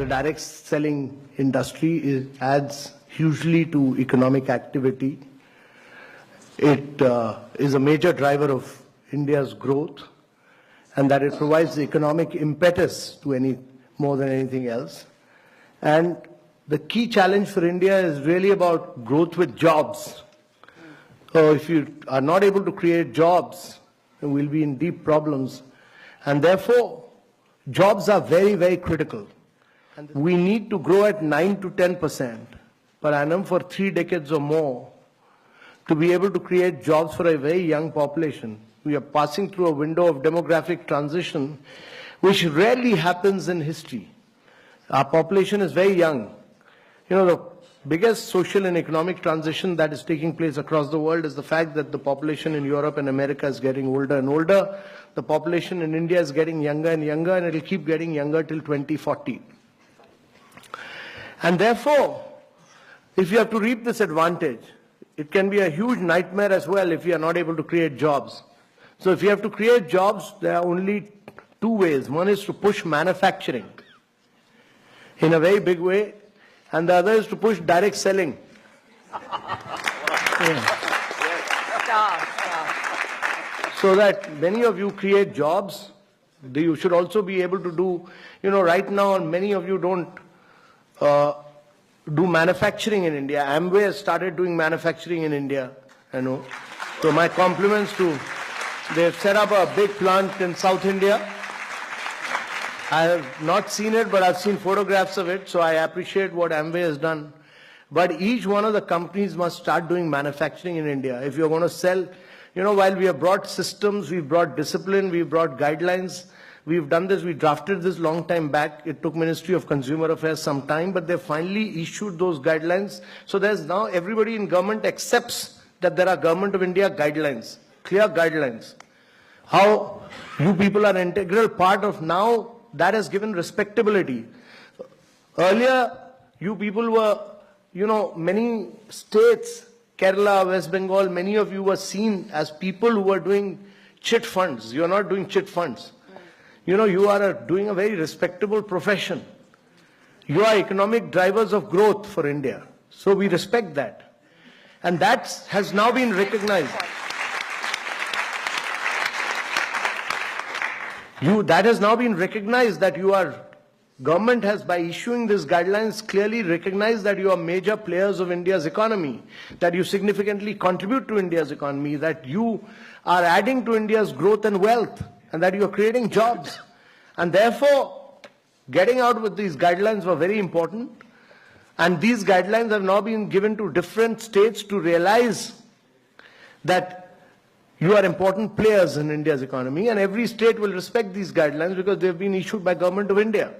the direct selling industry adds hugely to economic activity. It is a major driver of India's growth, and that it provides the economic impetus to more than anything else. And the key challenge for India is really about growth with jobs. So if you are not able to create jobs, then we'll be in deep problems. And therefore, jobs are very, very critical. And we need to grow at 9 to 10% per annum for 3 decades or more to be able to create jobs for a very young population. We are passing through a window of demographic transition which rarely happens in history. Our population is very young. You know, the biggest social and economic transition that is taking place across the world is the fact that the population in Europe and America is getting older and older. The population in India is getting younger and younger, and it will keep getting younger till 2040. And therefore, if you have to reap this advantage, it can be a huge nightmare as well if you are not able to create jobs. So if you have to create jobs, there are only 2 ways. One is to push manufacturing in a very big way, and the other is to push direct selling. So that many of you create jobs, you should also be able to do, right now many of you don't do manufacturing in India. Amway has started doing manufacturing in India, So my compliments to, they've set up a big plant in South India. I have not seen it, but I've seen photographs of it, so I appreciate what Amway has done. But each one of the companies must start doing manufacturing in India. If you're going to sell, while we have brought systems, we've brought discipline, we've brought guidelines, we've done this, we drafted this long time back. It took Ministry of Consumer Affairs some time, but they finally issued those guidelines. So there's now everybody in government accepts that there are Government of India guidelines, clear guidelines. How you people are an integral part of now, that has given respectability. Earlier, you people were, many states, Kerala, West Bengal, many of you were seen as people who were doing chit funds. You are not doing chit funds. You are doing a very respectable profession. You are economic drivers of growth for India. So we respect that. And that has now been recognized. That has now been recognized that government has, by issuing these guidelines, clearly recognized that you are major players of India's economy, that you significantly contribute to India's economy, that you are adding to India's growth and wealth, and that you are creating jobs. And therefore, getting out with these guidelines were very important. And these guidelines have now been given to different states to realize that you are important players in India's economy, and every state will respect these guidelines because they have been issued by Government of India.